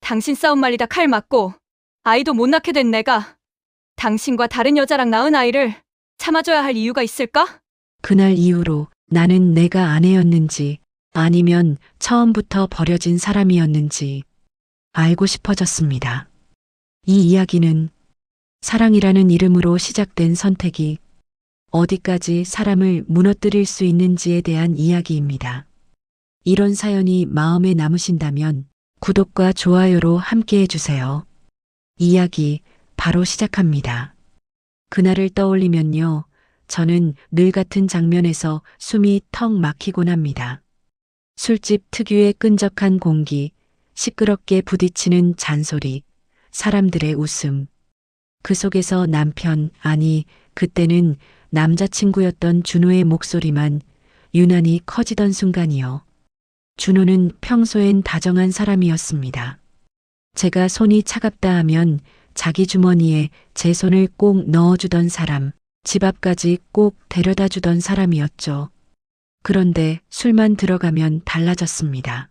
당신 싸움 말리다 칼 맞고 아이도 못 낳게 된 내가 당신과 다른 여자랑 낳은 아이를 참아줘야 할 이유가 있을까? 그날 이후로 나는 내가 아내였는지 아니면 처음부터 버려진 사람이었는지 알고 싶어졌습니다. 이 이야기는 사랑이라는 이름으로 시작된 선택이 어디까지 사람을 무너뜨릴 수 있는지에 대한 이야기입니다. 이런 사연이 마음에 남으신다면 구독과 좋아요로 함께 해주세요. 이야기 바로 시작합니다. 그날을 떠올리면요. 저는 늘 같은 장면에서 숨이 턱 막히곤 합니다. 술집 특유의 끈적한 공기, 시끄럽게 부딪히는 잔소리, 사람들의 웃음. 그 속에서 남편, 아니, 그때는 남자친구였던 준호의 목소리만 유난히 커지던 순간이요. 준호는 평소엔 다정한 사람이었습니다. 제가 손이 차갑다 하면 자기 주머니에 제 손을 꼭 넣어주던 사람, 집 앞까지 꼭 데려다 주던 사람이었죠. 그런데 술만 들어가면 달라졌습니다.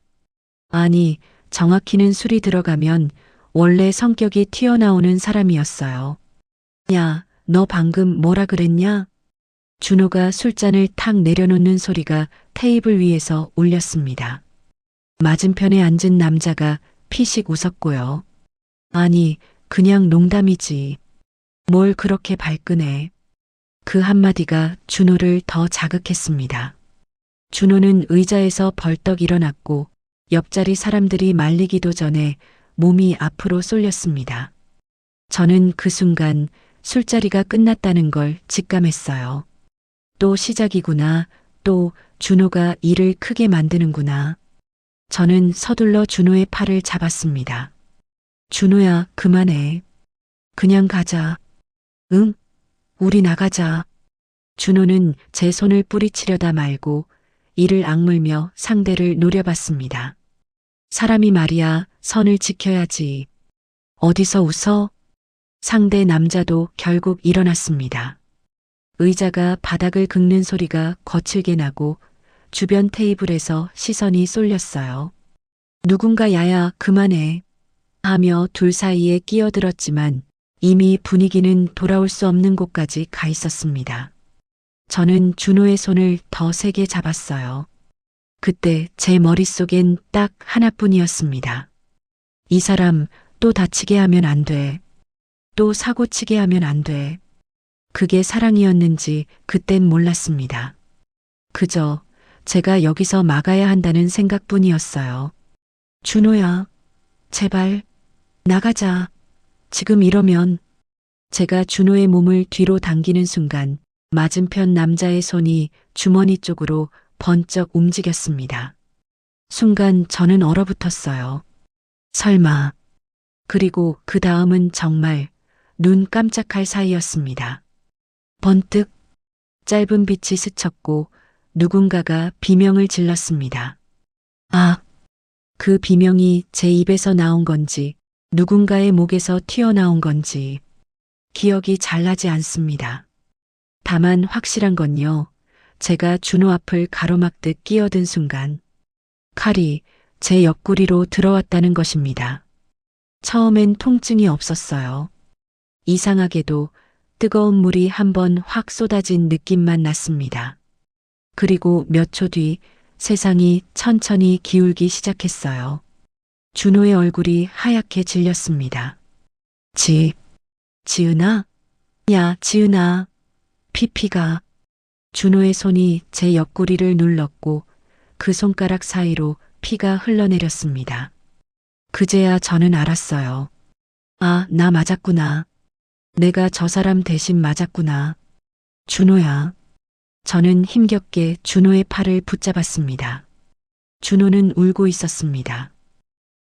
아니, 정확히는 술이 들어가면 원래 성격이 튀어나오는 사람이었어요. 야, 너 방금 뭐라 그랬냐? 준호가 술잔을 탁 내려놓는 소리가 테이블 위에서 울렸습니다. 맞은편에 앉은 남자가 피식 웃었고요. 아니, 그냥 농담이지. 뭘 그렇게 발끈해. 그 한마디가 준호를 더 자극했습니다. 준호는 의자에서 벌떡 일어났고 옆자리 사람들이 말리기도 전에 몸이 앞으로 쏠렸습니다. 저는 그 순간 술자리가 끝났다는 걸 직감했어요. 또 시작이구나. 또 준호가 일을 크게 만드는구나. 저는 서둘러 준호의 팔을 잡았습니다. 준호야, 그만해. 그냥 가자. 응? 우리 나가자. 준호는 제 손을 뿌리치려다 말고 이를 악물며 상대를 노려봤습니다. 사람이 말이야, 선을 지켜야지. 어디서 웃어? 상대 남자도 결국 일어났습니다. 의자가 바닥을 긁는 소리가 거칠게 나고 주변 테이블에서 시선이 쏠렸어요. 누군가 야야, 그만해. 하며 둘 사이에 끼어들었지만 이미 분위기는 돌아올 수 없는 곳까지 가 있었습니다. 저는 준호의 손을 더 세게 잡았어요. 그때 제 머릿속엔 딱 하나뿐이었습니다. 이 사람 또 다치게 하면 안 돼. 또 사고치게 하면 안 돼. 그게 사랑이었는지 그땐 몰랐습니다. 그저 제가 여기서 막아야 한다는 생각뿐이었어요. 준호야, 제발 나가자. 지금 이러면. 제가 준호의 몸을 뒤로 당기는 순간 맞은편 남자의 손이 주머니 쪽으로 번쩍 움직였습니다. 순간 저는 얼어붙었어요. 설마. 그리고 그 다음은 정말 눈 깜짝할 사이였습니다. 번뜩 짧은 빛이 스쳤고 누군가가 비명을 질렀습니다. 아, 그 비명이 제 입에서 나온 건지 누군가의 목에서 튀어나온 건지 기억이 잘 나지 않습니다. 다만 확실한 건요. 제가 준호 앞을 가로막듯 끼어든 순간 칼이 제 옆구리로 들어왔다는 것입니다. 처음엔 통증이 없었어요. 이상하게도 뜨거운 물이 한번 확 쏟아진 느낌만 났습니다. 그리고 몇 초 뒤 세상이 천천히 기울기 시작했어요. 준호의 얼굴이 하얗게 질렸습니다. 지은아? 야, 지은아. 피피가. 준호의 손이 제 옆구리를 눌렀고 그 손가락 사이로 피가 흘러내렸습니다. 그제야 저는 알았어요. 아, 나 맞았구나. 내가 저 사람 대신 맞았구나. 준호야. 저는 힘겹게 준호의 팔을 붙잡았습니다. 준호는 울고 있었습니다.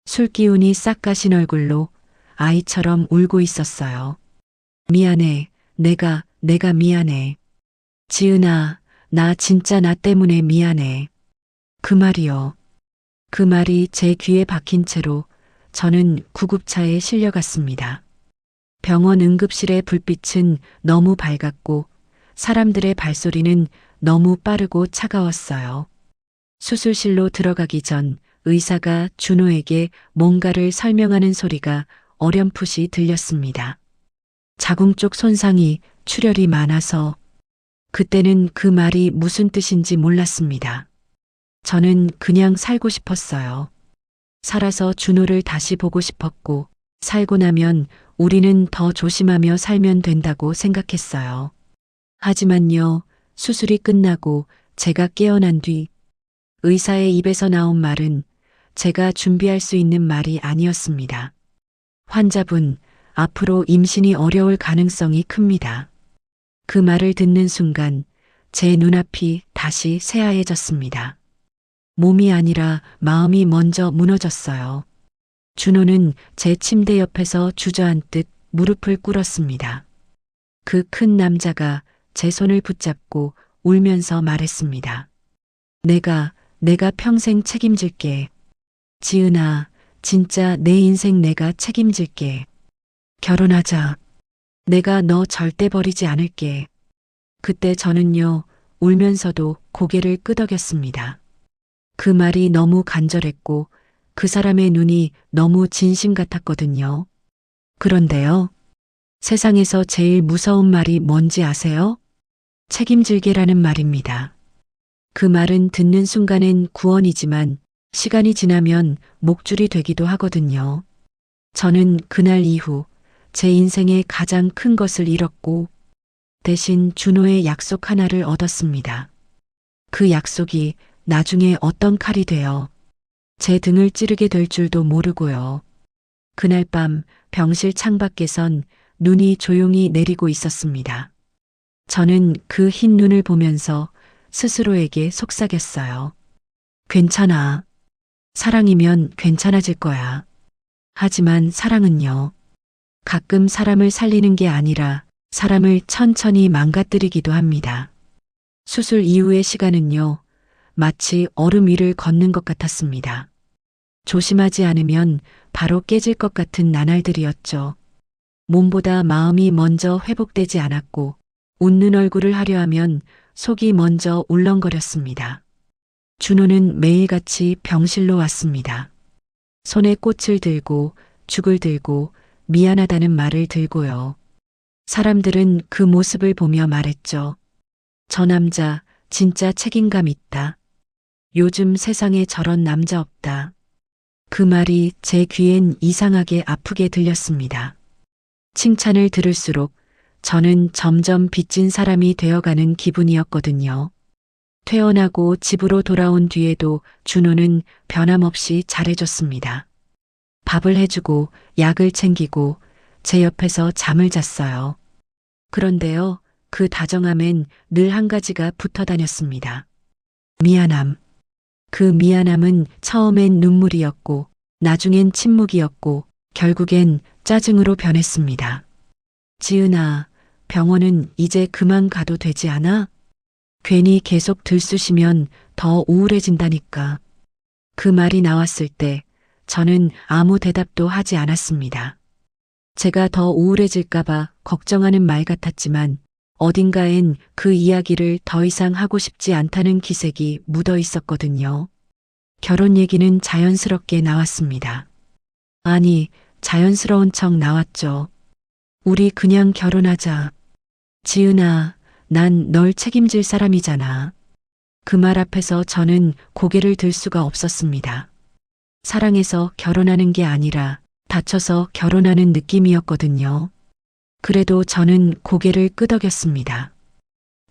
술기운이 싹 가신 얼굴로 아이처럼 울고 있었어요. 미안해. 내가 미안해. 지은아, 나 진짜 나 때문에 미안해. 그 말이요. 그 말이 제 귀에 박힌 채로 저는 구급차에 실려갔습니다. 병원 응급실의 불빛은 너무 밝았고 사람들의 발소리는 너무 빠르고 차가웠어요. 수술실로 들어가기 전 의사가 준호에게 뭔가를 설명하는 소리가 어렴풋이 들렸습니다. 자궁 쪽 손상이 출혈이 많아서 그때는 그 말이 무슨 뜻인지 몰랐습니다. 저는 그냥 살고 싶었어요. 살아서 준호를 다시 보고 싶었고 살고 나면 우리는 더 조심하며 살면 된다고 생각했어요. 하지만요, 수술이 끝나고 제가 깨어난 뒤 의사의 입에서 나온 말은 제가 준비할 수 있는 말이 아니었습니다. 환자분, 앞으로 임신이 어려울 가능성이 큽니다. 그 말을 듣는 순간 제 눈앞이 다시 새하얘졌습니다. 몸이 아니라 마음이 먼저 무너졌어요. 준호는 제 침대 옆에서 주저앉듯 무릎을 꿇었습니다. 그 큰 남자가 제 손을 붙잡고 울면서 말했습니다. 내가 평생 책임질게. 지은아, 진짜 내 인생 내가 책임질게. 결혼하자. 내가 너 절대 버리지 않을게. 그때 저는요, 울면서도 고개를 끄덕였습니다. 그 말이 너무 간절했고 그 사람의 눈이 너무 진심 같았거든요. 그런데요, 세상에서 제일 무서운 말이 뭔지 아세요? 책임질게라는 말입니다. 그 말은 듣는 순간엔 구원이지만 시간이 지나면 목줄이 되기도 하거든요. 저는 그날 이후 제 인생의 가장 큰 것을 잃었고 대신 준호의 약속 하나를 얻었습니다. 그 약속이 나중에 어떤 칼이 되어 제 등을 찌르게 될 줄도 모르고요. 그날 밤 병실 창밖에선 눈이 조용히 내리고 있었습니다. 저는 그 흰 눈을 보면서 스스로에게 속삭였어요. 괜찮아. 사랑이면 괜찮아질 거야. 하지만 사랑은요, 가끔 사람을 살리는 게 아니라 사람을 천천히 망가뜨리기도 합니다. 수술 이후의 시간은요, 마치 얼음 위를 걷는 것 같았습니다. 조심하지 않으면 바로 깨질 것 같은 나날들이었죠. 몸보다 마음이 먼저 회복되지 않았고 웃는 얼굴을 하려 하면 속이 먼저 울렁거렸습니다. 준호는 매일같이 병실로 왔습니다. 손에 꽃을 들고 죽을 들고 미안하다는 말을 들고요. 사람들은 그 모습을 보며 말했죠. 저 남자 진짜 책임감 있다. 요즘 세상에 저런 남자 없다. 그 말이 제 귀엔 이상하게 아프게 들렸습니다. 칭찬을 들을수록 저는 점점 빚진 사람이 되어가는 기분이었거든요. 퇴원하고 집으로 돌아온 뒤에도 준호는 변함없이 잘해줬습니다. 밥을 해주고 약을 챙기고 제 옆에서 잠을 잤어요. 그런데요, 그 다정함엔 늘 한 가지가 붙어 다녔습니다. 미안함. 그 미안함은 처음엔 눈물이었고 나중엔 침묵이었고 결국엔 짜증으로 변했습니다. 지은아, 병원은 이제 그만 가도 되지 않아? 괜히 계속 들쑤시면 더 우울해진다니까. 그 말이 나왔을 때 저는 아무 대답도 하지 않았습니다. 제가 더 우울해질까봐 걱정하는 말 같았지만 어딘가엔 그 이야기를 더 이상 하고 싶지 않다는 기색이 묻어 있었거든요. 결혼 얘기는 자연스럽게 나왔습니다. 아니, 자연스러운 척 나왔죠. 우리 그냥 결혼하자. 지은아, 난 널 책임질 사람이잖아. 그 말 앞에서 저는 고개를 들 수가 없었습니다. 사랑해서 결혼하는 게 아니라 다쳐서 결혼하는 느낌이었거든요. 그래도 저는 고개를 끄덕였습니다.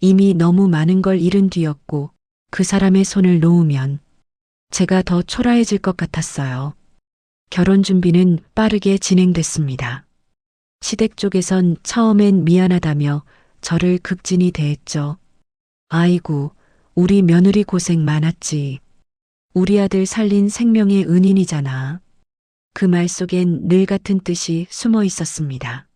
이미 너무 많은 걸 잃은 뒤였고 그 사람의 손을 놓으면 제가 더 초라해질 것 같았어요. 결혼 준비는 빠르게 진행됐습니다. 시댁 쪽에선 처음엔 미안하다며 저를 극진히 대했죠. 아이고, 우리 며느리 고생 많았지. 우리 아들 살린 생명의 은인이잖아. 그 말 속엔 늘 같은 뜻이 숨어 있었습니다.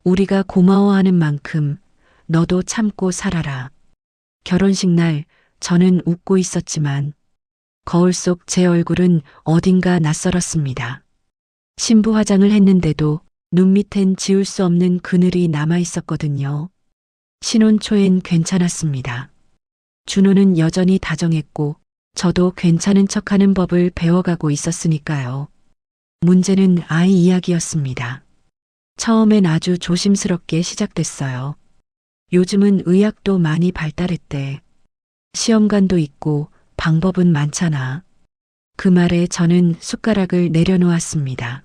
우리가 고마워하는 만큼 너도 참고 살아라. 결혼식 날 저는 웃고 있었지만 거울 속 제 얼굴은 어딘가 낯설었습니다. 신부 화장을 했는데도 눈 밑엔 지울 수 없는 그늘이 남아 있었거든요. 신혼 초엔 괜찮았습니다. 준호는 여전히 다정했고 저도 괜찮은 척하는 법을 배워가고 있었으니까요. 문제는 아이 이야기였습니다. 처음엔 아주 조심스럽게 시작됐어요. 요즘은 의학도 많이 발달했대. 시험관도 있고 방법은 많잖아. 그 말에 저는 숟가락을 내려놓았습니다.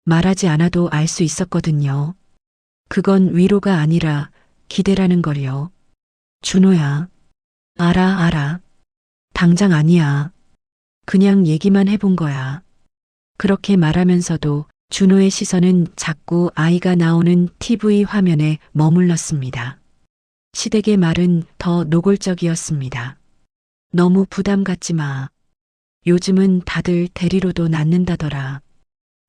말하지 않아도 알 수 있었거든요. 그건 위로가 아니라 기대라는 걸요. 준호야. 알아. 당장 아니야. 그냥 얘기만 해본 거야. 그렇게 말하면서도 준호의 시선은 자꾸 아이가 나오는 TV 화면에 머물렀습니다. 시댁의 말은 더 노골적이었습니다. 너무 부담 갖지 마. 요즘은 다들 대리로도 낳는다더라.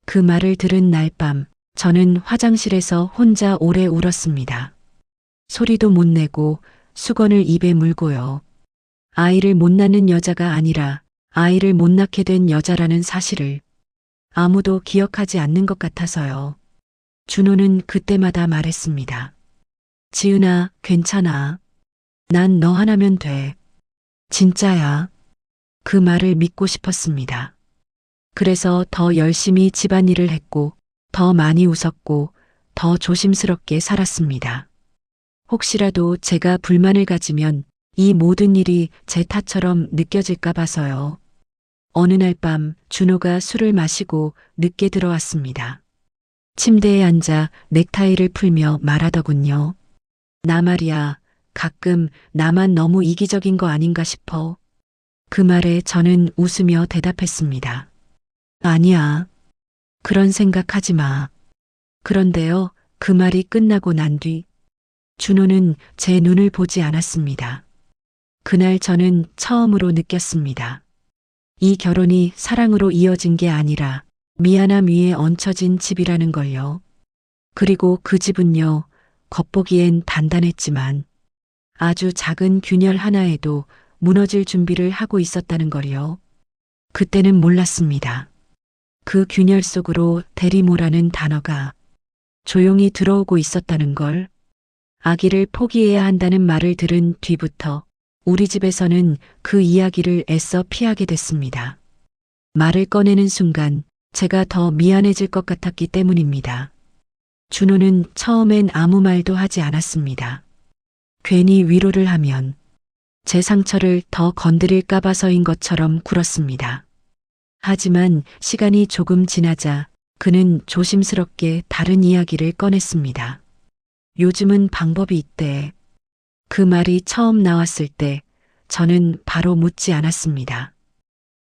그 말을 들은 날 밤 저는 화장실에서 혼자 오래 울었습니다. 소리도 못 내고 수건을 입에 물고요. 아이를 못 낳는 여자가 아니라 아이를 못 낳게 된 여자라는 사실을 아무도 기억하지 않는 것 같아서요. 준호는 그때마다 말했습니다. 지은아, 괜찮아. 난 너 하나면 돼. 진짜야. 그 말을 믿고 싶었습니다. 그래서 더 열심히 집안일을 했고, 더 많이 웃었고, 더 조심스럽게 살았습니다. 혹시라도 제가 불만을 가지면 이 모든 일이 제 탓처럼 느껴질까 봐서요. 어느 날 밤 준호가 술을 마시고 늦게 들어왔습니다. 침대에 앉아 넥타이를 풀며 말하더군요. 나 말이야, 가끔 나만 너무 이기적인 거 아닌가 싶어. 그 말에 저는 웃으며 대답했습니다. 아니야. 그런 생각하지 마. 그런데요, 그 말이 끝나고 난 뒤 준호는 제 눈을 보지 않았습니다. 그날 저는 처음으로 느꼈습니다. 이 결혼이 사랑으로 이어진 게 아니라 미안함 위에 얹혀진 집이라는 걸요. 그리고 그 집은요, 겉보기엔 단단했지만 아주 작은 균열 하나에도 무너질 준비를 하고 있었다는 걸요. 그때는 몰랐습니다. 그 균열 속으로 대리모라는 단어가 조용히 들어오고 있었다는 걸. 아기를 포기해야 한다는 말을 들은 뒤부터 우리 집에서는 그 이야기를 애써 피하게 됐습니다. 말을 꺼내는 순간 제가 더 미안해질 것 같았기 때문입니다. 준호는 처음엔 아무 말도 하지 않았습니다. 괜히 위로를 하면 제 상처를 더 건드릴까 봐서인 것처럼 굴었습니다. 하지만 시간이 조금 지나자 그는 조심스럽게 다른 이야기를 꺼냈습니다. 요즘은 방법이 있대. 그 말이 처음 나왔을 때 저는 바로 묻지 않았습니다.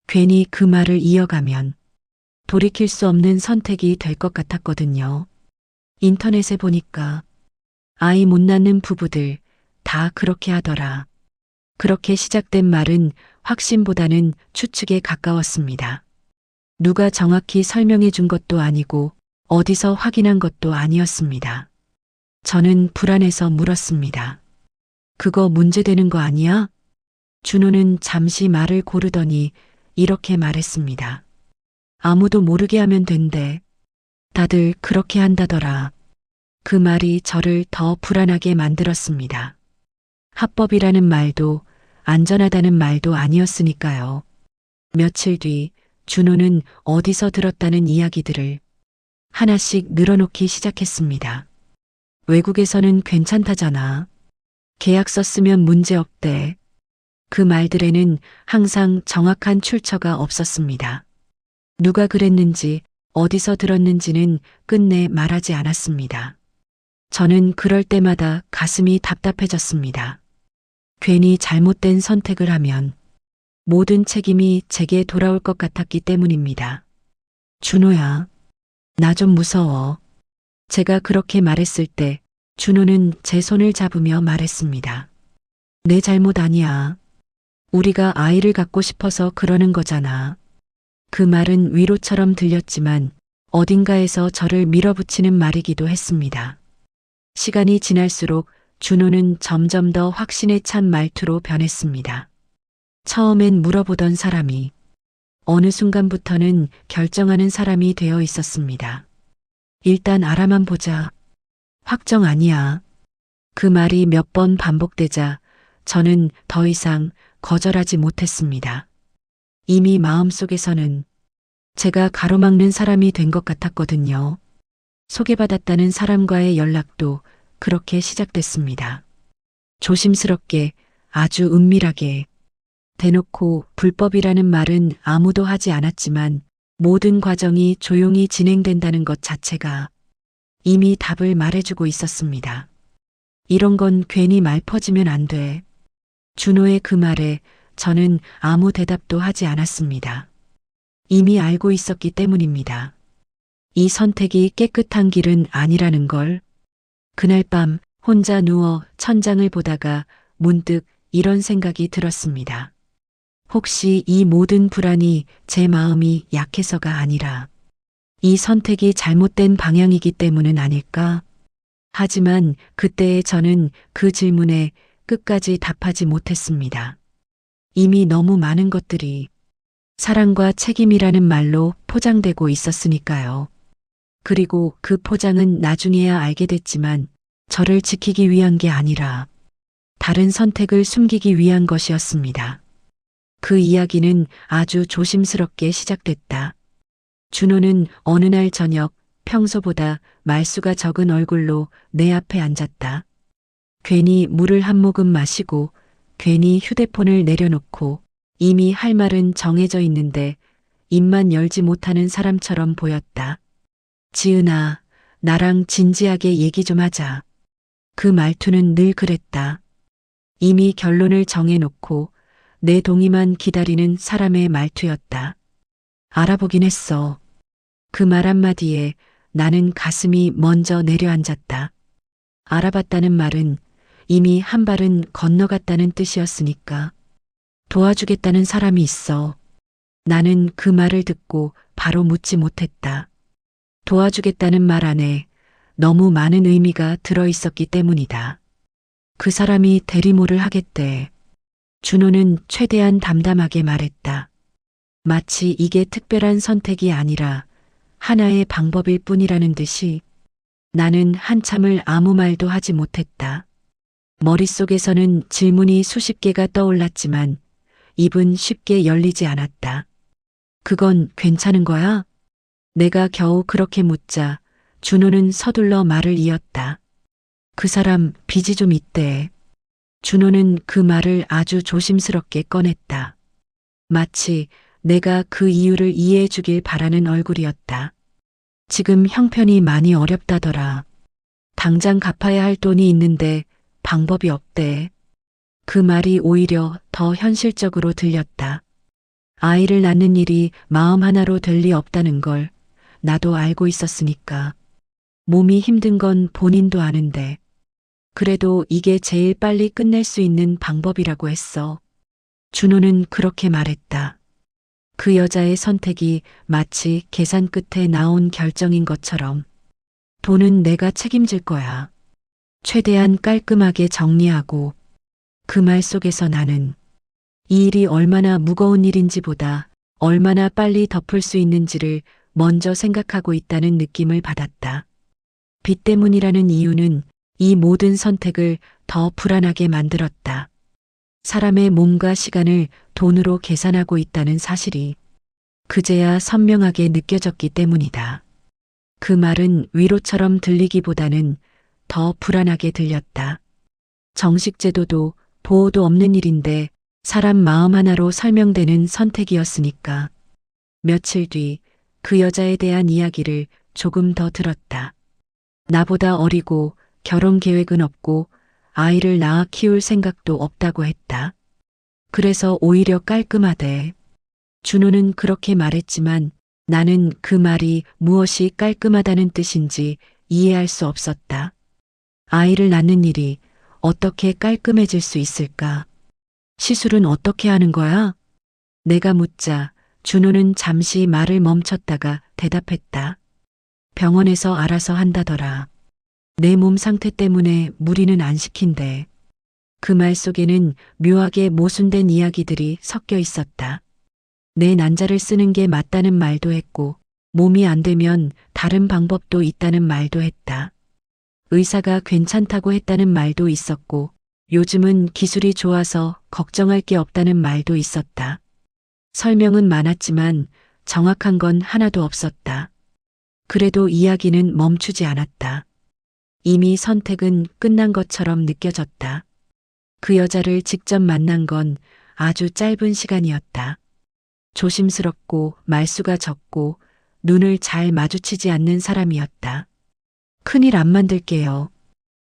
괜히 그 말을 이어가면 돌이킬 수 없는 선택이 될 것 같았거든요. 인터넷에 보니까 아이 못 낳는 부부들 다 그렇게 하더라. 그렇게 시작된 말은 확신보다는 추측에 가까웠습니다. 누가 정확히 설명해 준 것도 아니고 어디서 확인한 것도 아니었습니다. 저는 불안해서 물었습니다. 그거 문제되는 거 아니야? 준호는 잠시 말을 고르더니 이렇게 말했습니다. 아무도 모르게 하면 된대. 다들 그렇게 한다더라. 그 말이 저를 더 불안하게 만들었습니다. 합법이라는 말도 안전하다는 말도 아니었으니까요. 며칠 뒤 준호는 어디서 들었다는 이야기들을 하나씩 늘어놓기 시작했습니다. 외국에서는 괜찮다잖아. 계약서 쓰면 문제 없대. 그 말들에는 항상 정확한 출처가 없었습니다. 누가 그랬는지 어디서 들었는지는 끝내 말하지 않았습니다. 저는 그럴 때마다 가슴이 답답해졌습니다. 괜히 잘못된 선택을 하면 모든 책임이 제게 돌아올 것 같았기 때문입니다. 준호야, 나 좀 무서워. 제가 그렇게 말했을 때 준호는 제 손을 잡으며 말했습니다. 내 잘못 아니야. 우리가 아이를 갖고 싶어서 그러는 거잖아. 그 말은 위로처럼 들렸지만 어딘가에서 저를 밀어붙이는 말이기도 했습니다. 시간이 지날수록 준호는 점점 더 확신에 찬 말투로 변했습니다. 처음엔 물어보던 사람이 어느 순간부터는 결정하는 사람이 되어 있었습니다. 일단 알아만 보자. 확정 아니야. 그 말이 몇 번 반복되자 저는 더 이상 거절하지 못했습니다. 이미 마음속에서는 제가 가로막는 사람이 된 것 같았거든요. 소개받았다는 사람과의 연락도 그렇게 시작됐습니다. 조심스럽게, 아주 은밀하게, 대놓고 불법이라는 말은 아무도 하지 않았지만 모든 과정이 조용히 진행된다는 것 자체가 이미 답을 말해주고 있었습니다. 이런 건 괜히 말 퍼지면 안 돼. 준호의 그 말에 저는 아무 대답도 하지 않았습니다. 이미 알고 있었기 때문입니다. 이 선택이 깨끗한 길은 아니라는 걸. 그날 밤 혼자 누워 천장을 보다가 문득 이런 생각이 들었습니다. 혹시 이 모든 불안이 제 마음이 약해서가 아니라 이 선택이 잘못된 방향이기 때문은 아닐까? 하지만 그때의 저는 그 질문에 끝까지 답하지 못했습니다. 이미 너무 많은 것들이 사랑과 책임이라는 말로 포장되고 있었으니까요. 그리고 그 포장은 나중에야 알게 됐지만 저를 지키기 위한 게 아니라 다른 선택을 숨기기 위한 것이었습니다. 그 이야기는 아주 조심스럽게 시작됐다. 준호는 어느 날 저녁 평소보다 말수가 적은 얼굴로 내 앞에 앉았다. 괜히 물을 한 모금 마시고 괜히 휴대폰을 내려놓고 이미 할 말은 정해져 있는데 입만 열지 못하는 사람처럼 보였다. 지은아, 나랑 진지하게 얘기 좀 하자. 그 말투는 늘 그랬다. 이미 결론을 정해놓고 내 동의만 기다리는 사람의 말투였다. 알아보긴 했어. 그 말 한마디에 나는 가슴이 먼저 내려앉았다. 알아봤다는 말은 이미 한 발은 건너갔다는 뜻이었으니까. 도와주겠다는 사람이 있어. 나는 그 말을 듣고 바로 묻지 못했다. 도와주겠다는 말 안에 너무 많은 의미가 들어있었기 때문이다. 그 사람이 대리모를 하겠대. 준호는 최대한 담담하게 말했다. 마치 이게 특별한 선택이 아니라 하나의 방법일 뿐이라는 듯이. 나는 한참을 아무 말도 하지 못했다. 머릿속에서는 질문이 수십 개가 떠올랐지만 입은 쉽게 열리지 않았다. 그건 괜찮은 거야? 내가 겨우 그렇게 묻자 준호는 서둘러 말을 이었다. 그 사람 빚이 좀 있대. 준호는 그 말을 아주 조심스럽게 꺼냈다. 마치 내가 그 이유를 이해해 주길 바라는 얼굴이었다. 지금 형편이 많이 어렵다더라. 당장 갚아야 할 돈이 있는데 방법이 없대. 그 말이 오히려 더 현실적으로 들렸다. 아이를 낳는 일이 마음 하나로 될 리 없다는 걸 나도 알고 있었으니까. 몸이 힘든 건 본인도 아는데. 그래도 이게 제일 빨리 끝낼 수 있는 방법이라고 했어. 준호는 그렇게 말했다. 그 여자의 선택이 마치 계산 끝에 나온 결정인 것처럼. 돈은 내가 책임질 거야. 최대한 깔끔하게 정리하고. 그 말 속에서 나는 이 일이 얼마나 무거운 일인지보다 얼마나 빨리 덮을 수 있는지를 먼저 생각하고 있다는 느낌을 받았다. 빚 때문이라는 이유는 이 모든 선택을 더 불안하게 만들었다. 사람의 몸과 시간을 돈으로 계산하고 있다는 사실이 그제야 선명하게 느껴졌기 때문이다. 그 말은 위로처럼 들리기보다는 더 불안하게 들렸다. 정식제도도 보호도 없는 일인데 사람 마음 하나로 설명되는 선택이었으니까. 며칠 뒤 그 여자에 대한 이야기를 조금 더 들었다. 나보다 어리고 결혼 계획은 없고 아이를 낳아 키울 생각도 없다고 했다. 그래서 오히려 깔끔하대. 준호는 그렇게 말했지만 나는 그 말이 무엇이 깔끔하다는 뜻인지 이해할 수 없었다. 아이를 낳는 일이 어떻게 깔끔해질 수 있을까? 시술은 어떻게 하는 거야? 내가 묻자 준호는 잠시 말을 멈췄다가 대답했다. 병원에서 알아서 한다더라. 내 몸 상태 때문에 무리는 안 시킨대. 그 말 속에는 묘하게 모순된 이야기들이 섞여 있었다. 내 난자를 쓰는 게 맞다는 말도 했고 몸이 안 되면 다른 방법도 있다는 말도 했다. 의사가 괜찮다고 했다는 말도 있었고 요즘은 기술이 좋아서 걱정할 게 없다는 말도 있었다. 설명은 많았지만 정확한 건 하나도 없었다. 그래도 이야기는 멈추지 않았다. 이미 선택은 끝난 것처럼 느껴졌다. 그 여자를 직접 만난 건 아주 짧은 시간이었다. 조심스럽고 말수가 적고 눈을 잘 마주치지 않는 사람이었다. 큰일 안 만들게요.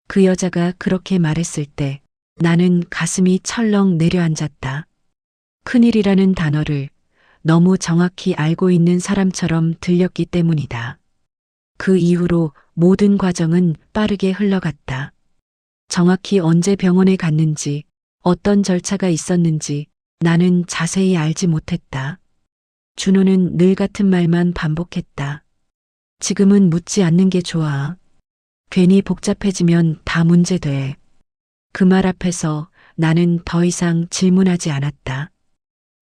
그 여자가 그렇게 말했을 때 나는 가슴이 철렁 내려앉았다. 큰일이라는 단어를 너무 정확히 알고 있는 사람처럼 들렸기 때문이다. 그 이후로 모든 과정은 빠르게 흘러갔다. 정확히 언제 병원에 갔는지, 어떤 절차가 있었는지 나는 자세히 알지 못했다. 준호는 늘 같은 말만 반복했다. 지금은 묻지 않는 게 좋아. 괜히 복잡해지면 다 문제돼. 그 말 앞에서 나는 더 이상 질문하지 않았다.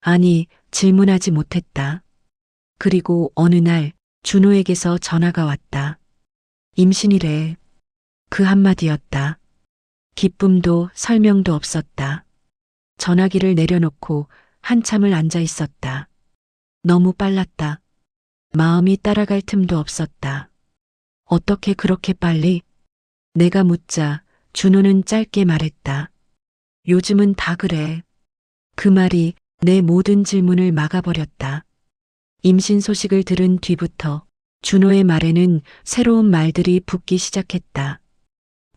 아니, 질문하지 못했다. 그리고 어느 날 준호에게서 전화가 왔다. 임신이래. 그 한마디였다. 기쁨도 설명도 없었다. 전화기를 내려놓고 한참을 앉아 있었다. 너무 빨랐다. 마음이 따라갈 틈도 없었다. 어떻게 그렇게 빨리? 내가 묻자 준호는 짧게 말했다. 요즘은 다 그래. 그 말이 내 모든 질문을 막아버렸다. 임신 소식을 들은 뒤부터 준호의 말에는 새로운 말들이 붙기 시작했다.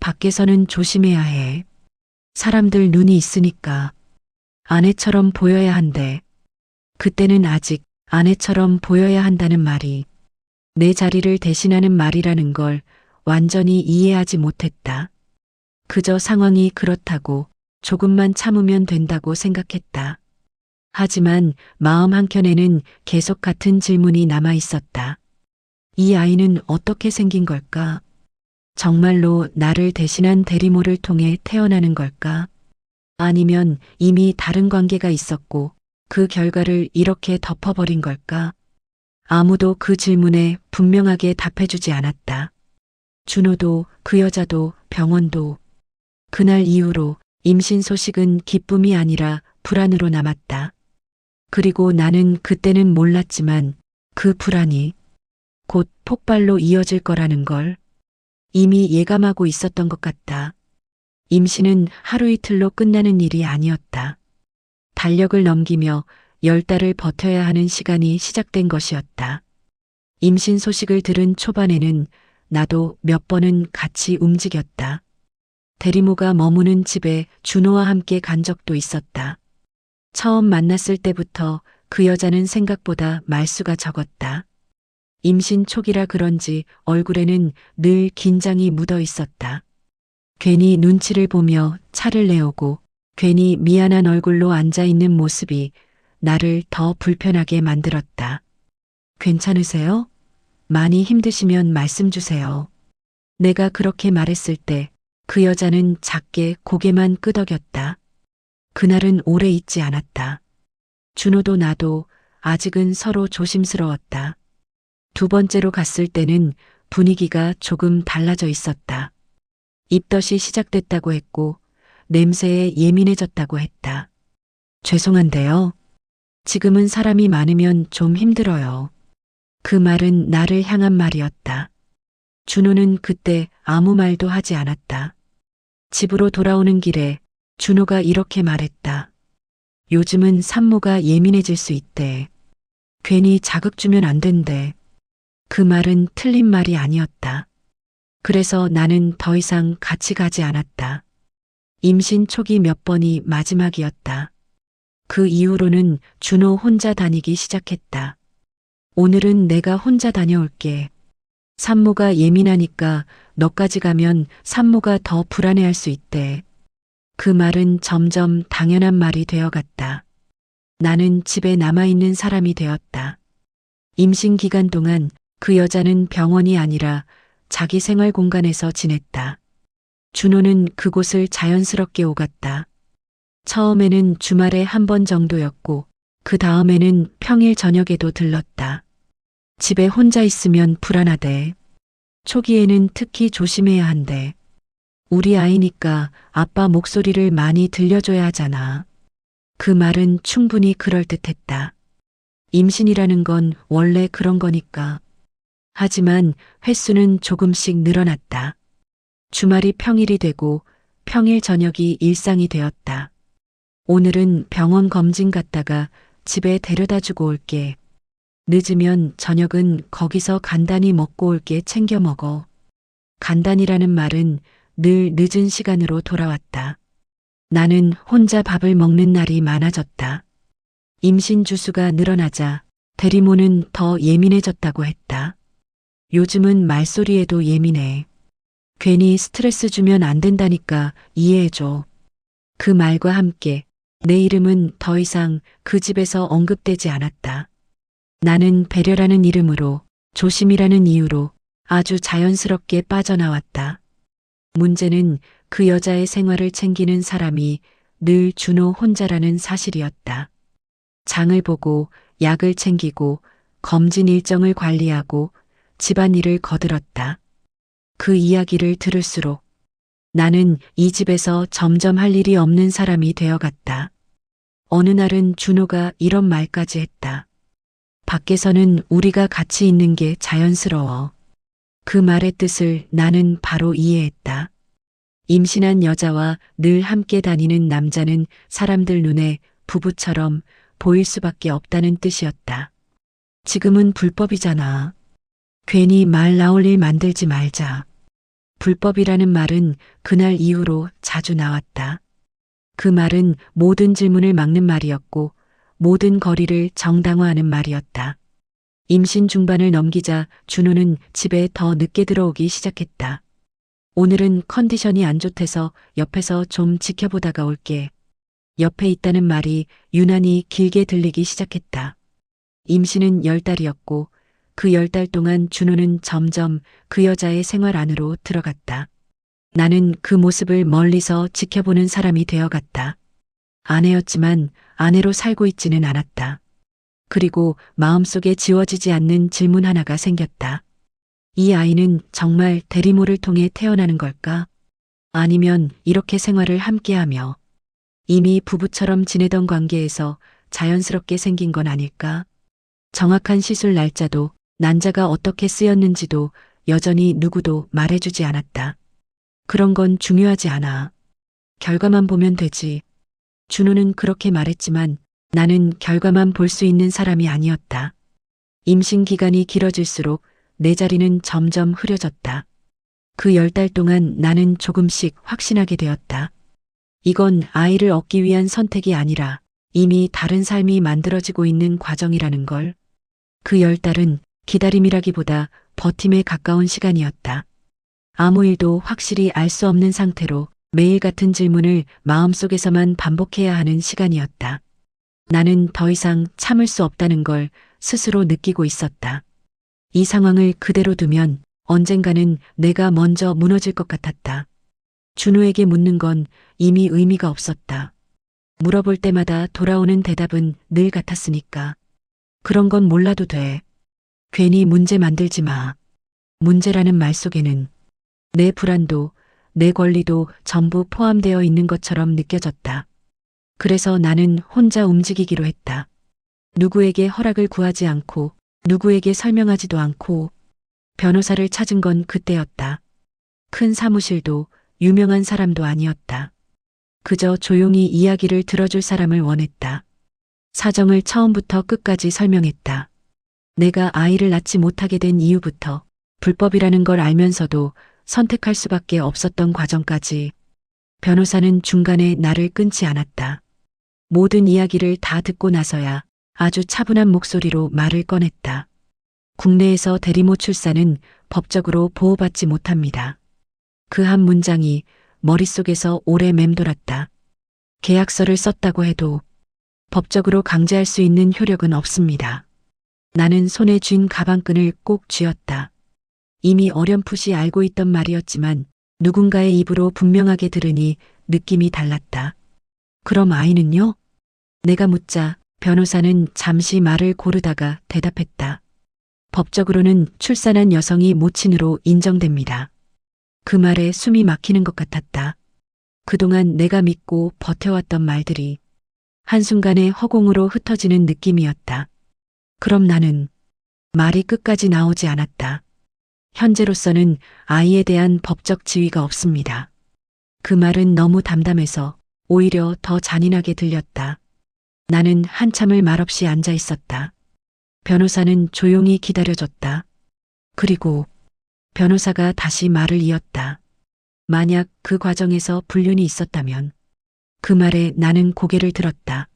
밖에서는 조심해야 해. 사람들 눈이 있으니까. 아내처럼 보여야 한대. 그때는 아직 아내처럼 보여야 한다는 말이 내 자리를 대신하는 말이라는 걸 완전히 이해하지 못했다. 그저 상황이 그렇다고 조금만 참으면 된다고 생각했다. 하지만 마음 한켠에는 계속 같은 질문이 남아 있었다. 이 아이는 어떻게 생긴 걸까? 정말로 나를 대신한 대리모를 통해 태어나는 걸까? 아니면 이미 다른 관계가 있었고 그 결과를 이렇게 덮어버린 걸까? 아무도 그 질문에 분명하게 답해주지 않았다. 준호도 그 여자도 병원도. 그날 이후로 임신 소식은 기쁨이 아니라 불안으로 남았다. 그리고 나는 그때는 몰랐지만 그 불안이 곧 폭발로 이어질 거라는 걸 이미 예감하고 있었던 것 같다. 임신은 하루 이틀로 끝나는 일이 아니었다. 달력을 넘기며 10달을 버텨야 하는 시간이 시작된 것이었다. 임신 소식을 들은 초반에는 나도 몇 번은 같이 움직였다. 대리모가 머무는 집에 준호와 함께 간 적도 있었다. 처음 만났을 때부터 그 여자는 생각보다 말수가 적었다. 임신 초기라 그런지 얼굴에는 늘 긴장이 묻어 있었다. 괜히 눈치를 보며 차를 내오고 괜히 미안한 얼굴로 앉아 있는 모습이 나를 더 불편하게 만들었다. 괜찮으세요? 많이 힘드시면 말씀 주세요. 내가 그렇게 말했을 때 그 여자는 작게 고개만 끄덕였다. 그날은 오래 있지 않았다. 준호도 나도 아직은 서로 조심스러웠다. 두 번째로 갔을 때는 분위기가 조금 달라져 있었다. 입덧이 시작됐다고 했고 냄새에 예민해졌다고 했다. 죄송한데요. 지금은 사람이 많으면 좀 힘들어요. 그 말은 나를 향한 말이었다. 준호는 그때 아무 말도 하지 않았다. 집으로 돌아오는 길에 준호가 이렇게 말했다. 요즘은 산모가 예민해질 수 있대. 괜히 자극 주면 안 된대. 그 말은 틀린 말이 아니었다. 그래서 나는 더 이상 같이 가지 않았다. 임신 초기 몇 번이 마지막이었다. 그 이후로는 준호 혼자 다니기 시작했다. 오늘은 내가 혼자 다녀올게. 산모가 예민하니까 너까지 가면 산모가 더 불안해할 수 있대. 그 말은 점점 당연한 말이 되어갔다. 나는 집에 남아있는 사람이 되었다. 임신 기간 동안 그 여자는 병원이 아니라 자기 생활 공간에서 지냈다. 준호는 그곳을 자연스럽게 오갔다. 처음에는 주말에 한 번 정도였고 그 다음에는 평일 저녁에도 들렀다. 집에 혼자 있으면 불안하대. 초기에는 특히 조심해야 한대. 우리 아이니까 아빠 목소리를 많이 들려줘야 하잖아. 그 말은 충분히 그럴듯했다. 임신이라는 건 원래 그런 거니까. 하지만 횟수는 조금씩 늘어났다. 주말이 평일이 되고 평일 저녁이 일상이 되었다. 오늘은 병원 검진 갔다가 집에 데려다 주고 올게. 늦으면 저녁은 거기서 간단히 먹고 올게. 챙겨 먹어. 간단이라는 말은 늘 늦은 시간으로 돌아왔다. 나는 혼자 밥을 먹는 날이 많아졌다. 임신 주수가 늘어나자 대리모는 더 예민해졌다고 했다. 요즘은 말소리에도 예민해. 괜히 스트레스 주면 안 된다니까 이해해줘. 그 말과 함께 내 이름은 더 이상 그 집에서 언급되지 않았다. 나는 배려라는 이름으로, 조심이라는 이유로 아주 자연스럽게 빠져나왔다. 문제는 그 여자의 생활을 챙기는 사람이 늘 준호 혼자라는 사실이었다. 장을 보고 약을 챙기고 검진 일정을 관리하고 집안일을 거들었다. 그 이야기를 들을수록 나는 이 집에서 점점 할 일이 없는 사람이 되어갔다. 어느 날은 준호가 이런 말까지 했다. 밖에서는 우리가 같이 있는 게 자연스러워. 그 말의 뜻을 나는 바로 이해했다. 임신한 여자와 늘 함께 다니는 남자는 사람들 눈에 부부처럼 보일 수밖에 없다는 뜻이었다. 지금은 불법이잖아. 괜히 말 나올 일 만들지 말자. 불법이라는 말은 그날 이후로 자주 나왔다. 그 말은 모든 질문을 막는 말이었고 모든 거리를 정당화하는 말이었다. 임신 중반을 넘기자 준호는 집에 더 늦게 들어오기 시작했다. 오늘은 컨디션이 안 좋대서 옆에서 좀 지켜보다가 올게. 옆에 있다는 말이 유난히 길게 들리기 시작했다. 임신은 10달이었고 그 10달 동안 준호는 점점 그 여자의 생활 안으로 들어갔다. 나는 그 모습을 멀리서 지켜보는 사람이 되어갔다. 아내였지만 아내로 살고 있지는 않았다. 그리고 마음속에 지워지지 않는 질문 하나가 생겼다. 이 아이는 정말 대리모를 통해 태어나는 걸까? 아니면 이렇게 생활을 함께하며 이미 부부처럼 지내던 관계에서 자연스럽게 생긴 건 아닐까? 정확한 시술 날짜도 난자가 어떻게 쓰였는지도 여전히 누구도 말해주지 않았다. 그런 건 중요하지 않아. 결과만 보면 되지. 준호는 그렇게 말했지만 나는 결과만 볼 수 있는 사람이 아니었다. 임신 기간이 길어질수록 내 자리는 점점 흐려졌다. 그 10달 동안 나는 조금씩 확신하게 되었다. 이건 아이를 얻기 위한 선택이 아니라 이미 다른 삶이 만들어지고 있는 과정이라는 걸. 그 10달은 기다림이라기보다 버팀에 가까운 시간이었다. 아무 일도 확실히 알 수 없는 상태로 매일 같은 질문을 마음속에서만 반복해야 하는 시간이었다. 나는 더 이상 참을 수 없다는 걸 스스로 느끼고 있었다. 이 상황을 그대로 두면 언젠가는 내가 먼저 무너질 것 같았다. 준호에게 묻는 건 이미 의미가 없었다. 물어볼 때마다 돌아오는 대답은 늘 같았으니까. 그런 건 몰라도 돼. 괜히 문제 만들지 마. 문제라는 말 속에는 내 불안도 내 권리도 전부 포함되어 있는 것처럼 느껴졌다. 그래서 나는 혼자 움직이기로 했다. 누구에게 허락을 구하지 않고 누구에게 설명하지도 않고 변호사를 찾은 건 그때였다. 큰 사무실도 유명한 사람도 아니었다. 그저 조용히 이야기를 들어줄 사람을 원했다. 사정을 처음부터 끝까지 설명했다. 내가 아이를 낳지 못하게 된 이유부터 불법이라는 걸 알면서도 선택할 수밖에 없었던 과정까지. 변호사는 중간에 나를 끊지 않았다. 모든 이야기를 다 듣고 나서야 아주 차분한 목소리로 말을 꺼냈다. 국내에서 대리모 출산은 법적으로 보호받지 못합니다. 그 한 문장이 머릿속에서 오래 맴돌았다. 계약서를 썼다고 해도 법적으로 강제할 수 있는 효력은 없습니다. 나는 손에 쥔 가방끈을 꼭 쥐었다. 이미 어렴풋이 알고 있던 말이었지만 누군가의 입으로 분명하게 들으니 느낌이 달랐다. 그럼 아이는요? 내가 묻자 변호사는 잠시 말을 고르다가 대답했다. 법적으로는 출산한 여성이 모친으로 인정됩니다. 그 말에 숨이 막히는 것 같았다. 그동안 내가 믿고 버텨왔던 말들이 한순간에 허공으로 흩어지는 느낌이었다. 그럼 나는 말이 끝까지 나오지 않았다. 현재로서는 아이에 대한 법적 지위가 없습니다. 그 말은 너무 담담해서 오히려 더 잔인하게 들렸다. 나는 한참을 말없이 앉아 있었다. 변호사는 조용히 기다려줬다. 그리고 변호사가 다시 말을 이었다. 만약 그 과정에서 불륜이 있었다면 그 말에 나는 고개를 들었다.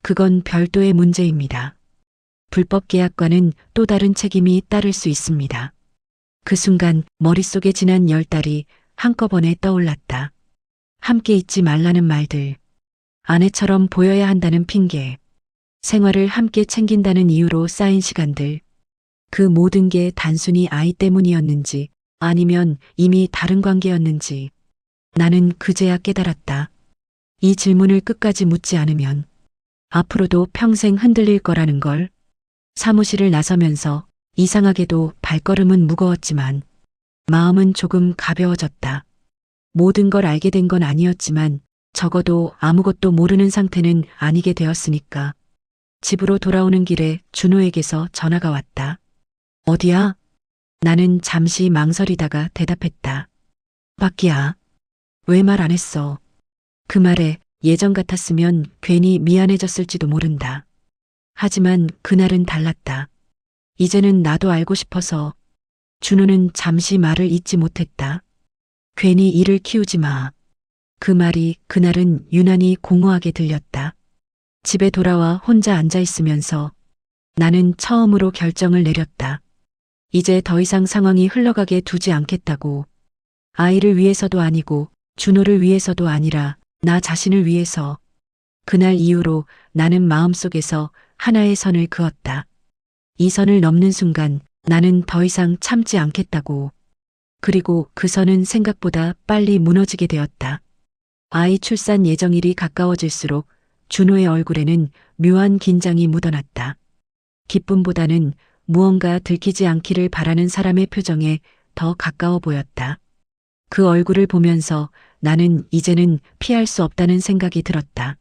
그건 별도의 문제입니다. 불법 계약과는 또 다른 책임이 따를 수 있습니다. 그 순간 머릿속에 지난 10달이 한꺼번에 떠올랐다. 함께 있지 말라는 말들, 아내처럼 보여야 한다는 핑계, 생활을 함께 챙긴다는 이유로 쌓인 시간들, 그 모든 게 단순히 아이 때문이었는지 아니면 이미 다른 관계였는지 나는 그제야 깨달았다. 이 질문을 끝까지 묻지 않으면 앞으로도 평생 흔들릴 거라는 걸. 사무실을 나서면서 이상하게도 발걸음은 무거웠지만 마음은 조금 가벼워졌다. 모든 걸 알게 된 건 아니었지만 적어도 아무것도 모르는 상태는 아니게 되었으니까. 집으로 돌아오는 길에 준호에게서 전화가 왔다. 어디야? 나는 잠시 망설이다가 대답했다. 밖이야. 왜 말 안 했어? 그 말에 예전 같았으면 괜히 미안해졌을지도 모른다. 하지만 그날은 달랐다. 이제는 나도 알고 싶어서. 준호는 잠시 말을 잇지 못했다. 괜히 일을 키우지 마. 그 말이 그날은 유난히 공허하게 들렸다. 집에 돌아와 혼자 앉아 있으면서 나는 처음으로 결정을 내렸다. 이제 더 이상 상황이 흘러가게 두지 않겠다고. 아이를 위해서도 아니고 준호를 위해서도 아니라 나 자신을 위해서. 그날 이후로 나는 마음속에서 하나의 선을 그었다. 이 선을 넘는 순간 나는 더 이상 참지 않겠다고. 그리고 그 선은 생각보다 빨리 무너지게 되었다. 아이 출산 예정일이 가까워질수록 준호의 얼굴에는 묘한 긴장이 묻어났다. 기쁨보다는 무언가 들키지 않기를 바라는 사람의 표정에 더 가까워 보였다. 그 얼굴을 보면서 나는 이제는 피할 수 없다는 생각이 들었다.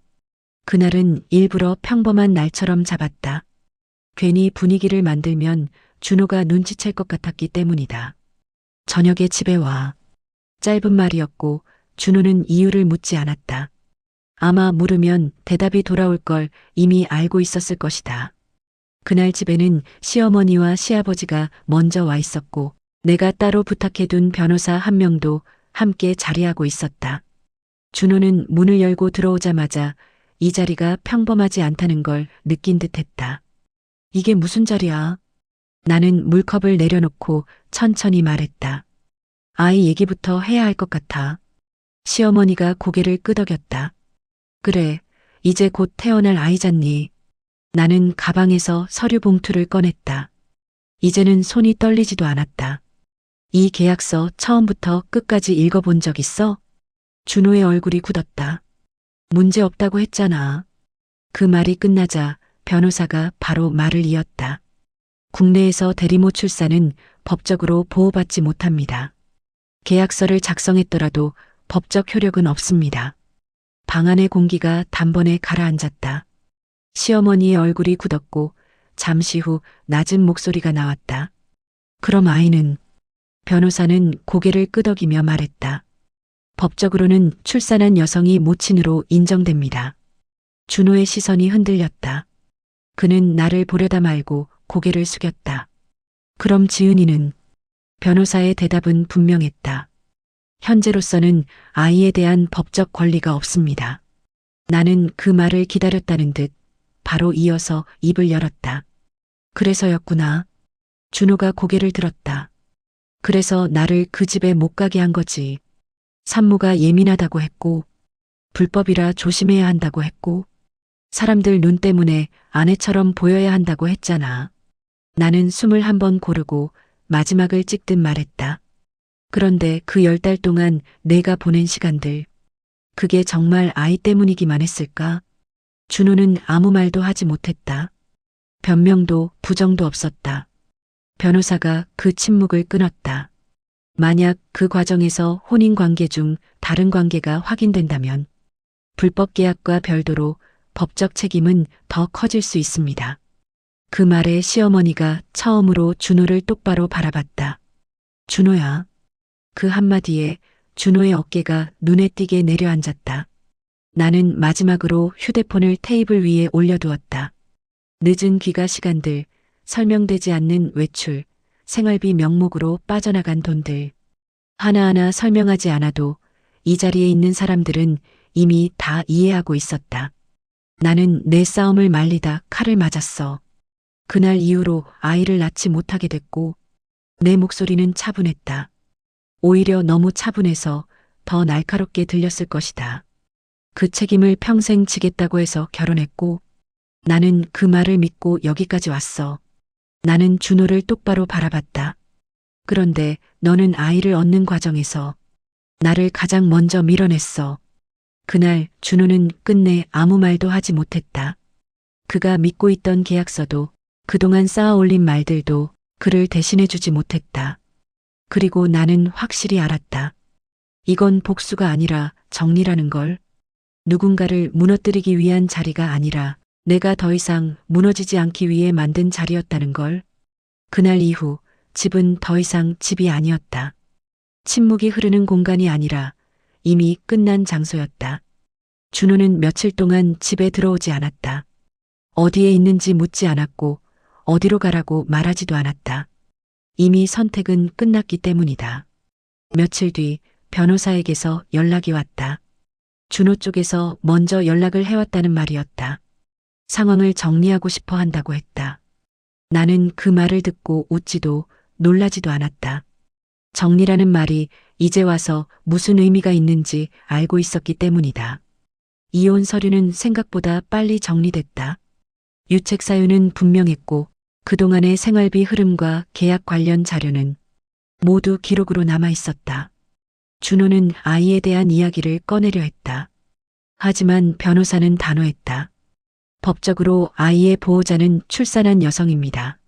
그날은 일부러 평범한 날처럼 잡았다. 괜히 분위기를 만들면 준호가 눈치챌 것 같았기 때문이다. 저녁에 집에 와. 짧은 말이었고 준호는 이유를 묻지 않았다. 아마 물으면 대답이 돌아올 걸 이미 알고 있었을 것이다. 그날 집에는 시어머니와 시아버지가 먼저 와 있었고 내가 따로 부탁해둔 변호사 한 명도 함께 자리하고 있었다. 준호는 문을 열고 들어오자마자 이 자리가 평범하지 않다는 걸 느낀 듯했다. 이게 무슨 자리야? 나는 물컵을 내려놓고 천천히 말했다. 아이 얘기부터 해야 할 것 같아. 시어머니가 고개를 끄덕였다. 그래, 이제 곧 태어날 아이잖니. 나는 가방에서 서류 봉투를 꺼냈다. 이제는 손이 떨리지도 않았다. 이 계약서 처음부터 끝까지 읽어본 적 있어? 준호의 얼굴이 굳었다. 문제 없다고 했잖아. 그 말이 끝나자 변호사가 바로 말을 이었다. 국내에서 대리모 출산은 법적으로 보호받지 못합니다. 계약서를 작성했더라도 법적 효력은 없습니다. 방 안의 공기가 단번에 가라앉았다. 시어머니의 얼굴이 굳었고 잠시 후 낮은 목소리가 나왔다. 그럼 아이는? 변호사는 고개를 끄덕이며 말했다. 법적으로는 출산한 여성이 모친으로 인정됩니다. 준호의 시선이 흔들렸다. 그는 나를 보려다 말고 고개를 숙였다. 그럼 지은이는? 변호사의 대답은 분명했다. 현재로서는 아이에 대한 법적 권리가 없습니다. 나는 그 말을 기다렸다는 듯 바로 이어서 입을 열었다. 그래서였구나. 준호가 고개를 들었다. 그래서 나를 그 집에 못 가게 한 거지. 산모가 예민하다고 했고, 불법이라 조심해야 한다고 했고, 사람들 눈 때문에 아내처럼 보여야 한다고 했잖아. 나는 숨을 한번 고르고 마지막을 찍듯 말했다. 그런데 그 10달 동안 내가 보낸 시간들, 그게 정말 아이 때문이기만 했을까? 준호는 아무 말도 하지 못했다. 변명도 부정도 없었다. 변호사가 그 침묵을 끊었다. 만약 그 과정에서 혼인 관계 중 다른 관계가 확인된다면 불법 계약과 별도로 법적 책임은 더 커질 수 있습니다. 그 말에 시어머니가 처음으로 준호를 똑바로 바라봤다. 준호야. 그 한마디에 준호의 어깨가 눈에 띄게 내려앉았다. 나는 마지막으로 휴대폰을 테이블 위에 올려두었다. 늦은 귀가 시간들, 설명되지 않는 외출, 생활비 명목으로 빠져나간 돈들. 하나하나 설명하지 않아도 이 자리에 있는 사람들은 이미 다 이해하고 있었다. 나는 내 싸움을 말리다 칼을 맞았어. 그날 이후로 아이를 낳지 못하게 됐고 내 목소리는 차분했다. 오히려 너무 차분해서 더 날카롭게 들렸을 것이다. 그 책임을 평생 지겠다고 해서 결혼했고 나는 그 말을 믿고 여기까지 왔어. 나는 준호를 똑바로 바라봤다. 그런데 너는 아이를 얻는 과정에서 나를 가장 먼저 밀어냈어. 그날 준호는 끝내 아무 말도 하지 못했다. 그가 믿고 있던 계약서도 그동안 쌓아 올린 말들도 그를 대신해주지 못했다. 그리고 나는 확실히 알았다. 이건 복수가 아니라 정리라는 걸. 누군가를 무너뜨리기 위한 자리가 아니라 내가 더 이상 무너지지 않기 위해 만든 자리였다는 걸. 그날 이후 집은 더 이상 집이 아니었다. 침묵이 흐르는 공간이 아니라 이미 끝난 장소였다. 준호는 며칠 동안 집에 들어오지 않았다. 어디에 있는지 묻지 않았고 어디로 가라고 말하지도 않았다. 이미 선택은 끝났기 때문이다. 며칠 뒤 변호사에게서 연락이 왔다. 준호 쪽에서 먼저 연락을 해왔다는 말이었다. 상황을 정리하고 싶어 한다고 했다. 나는 그 말을 듣고 웃지도 놀라지도 않았다. 정리라는 말이 이제 와서 무슨 의미가 있는지 알고 있었기 때문이다. 이혼 서류는 생각보다 빨리 정리됐다. 유책 사유는 분명했고 그동안의 생활비 흐름과 계약 관련 자료는 모두 기록으로 남아 있었다. 준호는 아이에 대한 이야기를 꺼내려 했다. 하지만 변호사는 단호했다. 법적으로 아이의 보호자는 출산한 여성입니다.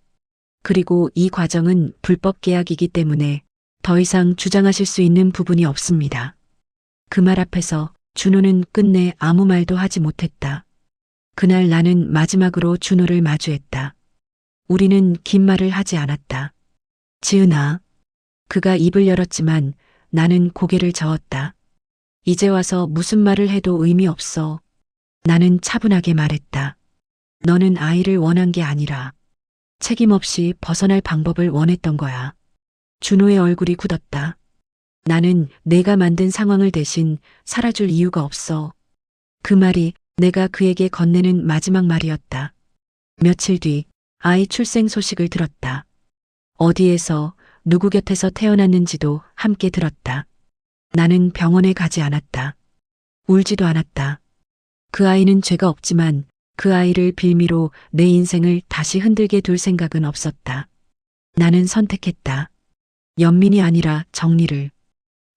그리고 이 과정은 불법 계약이기 때문에 더 이상 주장하실 수 있는 부분이 없습니다. 그 말 앞에서 준호는 끝내 아무 말도 하지 못했다. 그날 나는 마지막으로 준호를 마주했다. 우리는 긴 말을 하지 않았다. 지은아. 그가 입을 열었지만 나는 고개를 저었다. 이제 와서 무슨 말을 해도 의미 없어. 나는 차분하게 말했다. 너는 아이를 원한 게 아니라 책임 없이 벗어날 방법을 원했던 거야. 준호의 얼굴이 굳었다. 나는 내가 만든 상황을 대신 살아줄 이유가 없어. 그 말이 내가 그에게 건네는 마지막 말이었다. 며칠 뒤 아이 출생 소식을 들었다. 어디에서 누구 곁에서 태어났는지도 함께 들었다. 나는 병원에 가지 않았다. 울지도 않았다. 그 아이는 죄가 없지만 그 아이를 빌미로 내 인생을 다시 흔들게 둘 생각은 없었다. 나는 선택했다. 연민이 아니라 정리를.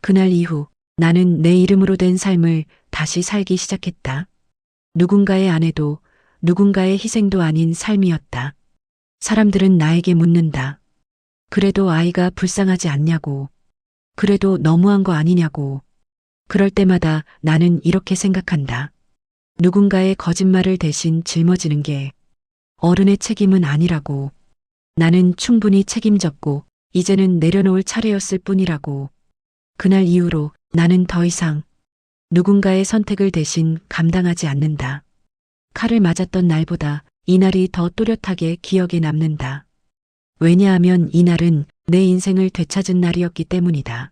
그날 이후 나는 내 이름으로 된 삶을 다시 살기 시작했다. 누군가의 아내도 누군가의 희생도 아닌 삶이었다. 사람들은 나에게 묻는다. 그래도 아이가 불쌍하지 않냐고. 그래도 너무한 거 아니냐고. 그럴 때마다 나는 이렇게 생각한다. 누군가의 거짓말을 대신 짊어지는 게 어른의 책임은 아니라고. 나는 충분히 책임졌고 이제는 내려놓을 차례였을 뿐이라고. 그날 이후로 나는 더 이상 누군가의 선택을 대신 감당하지 않는다. 칼을 맞았던 날보다 이날이 더 또렷하게 기억에 남는다. 왜냐하면 이날은 내 인생을 되찾은 날이었기 때문이다.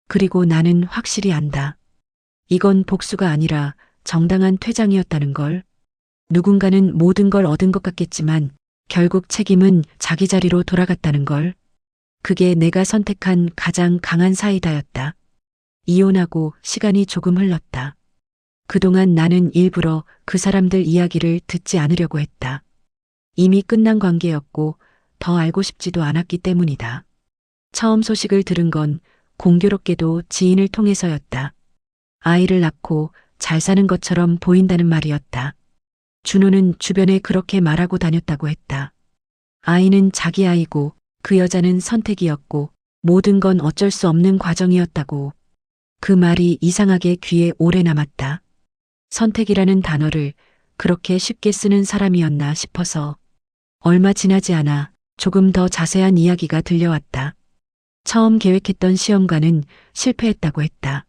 그리고 나는 확실히 안다. 이건 복수가 아니라 정당한 퇴장이었다는 걸. 누군가는 모든 걸 얻은 것 같겠지만 결국 책임은 자기 자리로 돌아갔다는 걸. 그게 내가 선택한 가장 강한 사이다였다. 이혼하고 시간이 조금 흘렀다. 그동안 나는 일부러 그 사람들 이야기를 듣지 않으려고 했다. 이미 끝난 관계였고 더 알고 싶지도 않았기 때문이다. 처음 소식을 들은 건 공교롭게도 지인을 통해서였다. 아이를 낳고 잘 사는 것처럼 보인다는 말이었다. 준호는 주변에 그렇게 말하고 다녔다고 했다. 아이는 자기 아이고 그 여자는 선택이었고 모든 건 어쩔 수 없는 과정이었다고. 그 말이 이상하게 귀에 오래 남았다. 선택이라는 단어를 그렇게 쉽게 쓰는 사람이었나 싶어서. 얼마 지나지 않아 조금 더 자세한 이야기가 들려왔다. 처음 계획했던 시험과는 실패했다고 했다.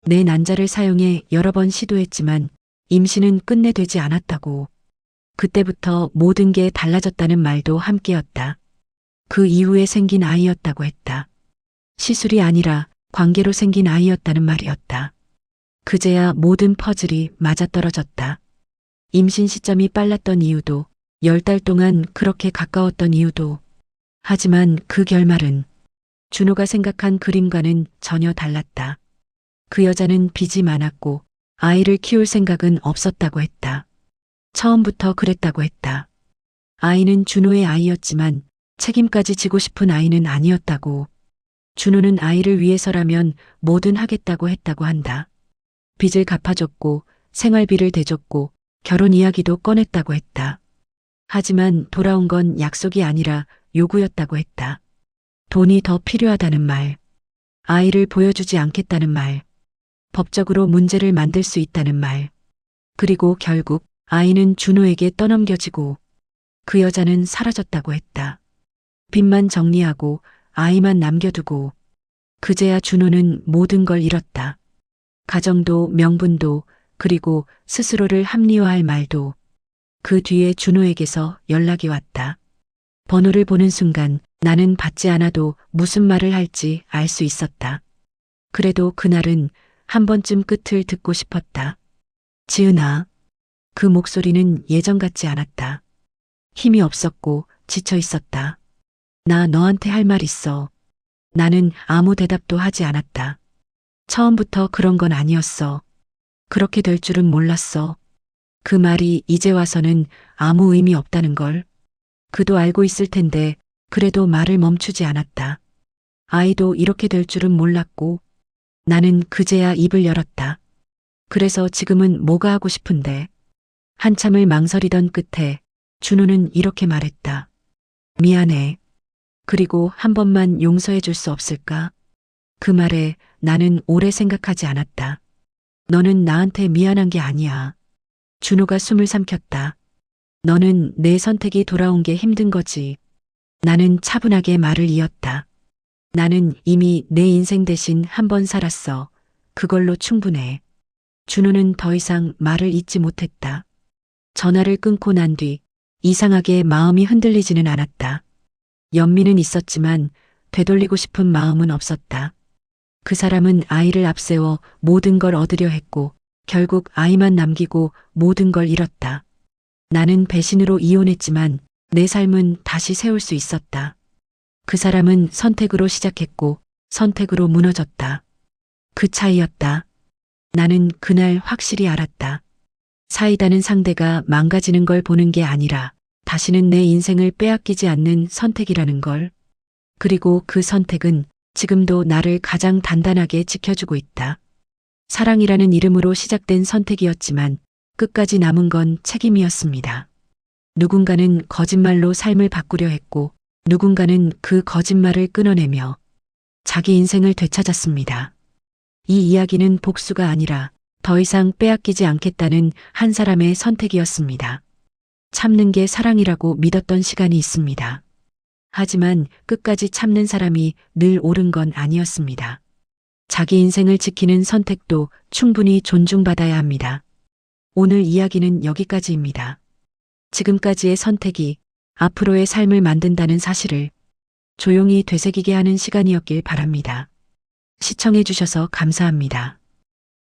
내 난자를 사용해 여러 번 시도했지만 임신은 끝내 되지 않았다고. 그때부터 모든 게 달라졌다는 말도 함께였다. 그 이후에 생긴 아이였다고 했다. 시술이 아니라 관계로 생긴 아이였다는 말이었다. 그제야 모든 퍼즐이 맞아떨어졌다. 임신 시점이 빨랐던 이유도, 10달 동안 그렇게 가까웠던 이유도. 하지만 그 결말은 준호가 생각한 그림과는 전혀 달랐다. 그 여자는 빚이 많았고 아이를 키울 생각은 없었다고 했다. 처음부터 그랬다고 했다. 아이는 준호의 아이였지만 책임까지 지고 싶은 아이는 아니었다고. 준호는 아이를 위해서라면 뭐든 하겠다고 했다고 한다. 빚을 갚아줬고 생활비를 대줬고 결혼 이야기도 꺼냈다고 했다. 하지만 돌아온 건 약속이 아니라 요구였다고 했다. 돈이 더 필요하다는 말, 아이를 보여주지 않겠다는 말, 법적으로 문제를 만들 수 있다는 말, 그리고 결국 아이는 준호에게 떠넘겨지고 그 여자는 사라졌다고 했다. 빚만 정리하고 아이만 남겨두고 그제야 준호는 모든 걸 잃었다. 가정도 명분도 그리고 스스로를 합리화할 말도. 그 뒤에 준호에게서 연락이 왔다. 번호를 보는 순간 나는 받지 않아도 무슨 말을 할지 알 수 있었다. 그래도 그날은 한 번쯤 끝을 듣고 싶었다. 지은아. 그 목소리는 예전 같지 않았다. 힘이 없었고 지쳐 있었다. 나 너한테 할 말 있어. 나는 아무 대답도 하지 않았다. 처음부터 그런 건 아니었어. 그렇게 될 줄은 몰랐어. 그 말이 이제 와서는 아무 의미 없다는 걸. 그도 알고 있을 텐데 그래도 말을 멈추지 않았다. 아이도 이렇게 될 줄은 몰랐고 나는 그제야 입을 열었다. 그래서 지금은 뭐가 하고 싶은데. 한참을 망설이던 끝에 준호는 이렇게 말했다. 미안해. 그리고 한 번만 용서해 줄 수 없을까? 그 말에 나는 오래 생각하지 않았다. 너는 나한테 미안한 게 아니야. 준호가 숨을 삼켰다. 너는 내 선택이 돌아온 게 힘든 거지. 나는 차분하게 말을 이었다. 나는 이미 내 인생 대신 한 번 살았어. 그걸로 충분해. 준호는 더 이상 말을 잇지 못했다. 전화를 끊고 난 뒤 이상하게 마음이 흔들리지는 않았다. 연민은 있었지만 되돌리고 싶은 마음은 없었다. 그 사람은 아이를 앞세워 모든 걸 얻으려 했고 결국 아이만 남기고 모든 걸 잃었다. 나는 배신으로 이혼했지만 내 삶은 다시 세울 수 있었다. 그 사람은 선택으로 시작했고 선택으로 무너졌다. 그 차이였다. 나는 그날 확실히 알았다. 사이다는 상대가 망가지는 걸 보는 게 아니라 다시는 내 인생을 빼앗기지 않는 선택이라는 걸. 그리고 그 선택은 지금도 나를 가장 단단하게 지켜주고 있다. 사랑이라는 이름으로 시작된 선택이었지만 끝까지 남은 건 책임이었습니다. 누군가는 거짓말로 삶을 바꾸려 했고 누군가는 그 거짓말을 끊어내며 자기 인생을 되찾았습니다. 이 이야기는 복수가 아니라 더 이상 빼앗기지 않겠다는 한 사람의 선택이었습니다. 참는 게 사랑이라고 믿었던 시간이 있습니다. 하지만 끝까지 참는 사람이 늘 옳은 건 아니었습니다. 자기 인생을 지키는 선택도 충분히 존중받아야 합니다. 오늘 이야기는 여기까지입니다. 지금까지의 선택이 앞으로의 삶을 만든다는 사실을 조용히 되새기게 하는 시간이었길 바랍니다. 시청해 주셔서 감사합니다.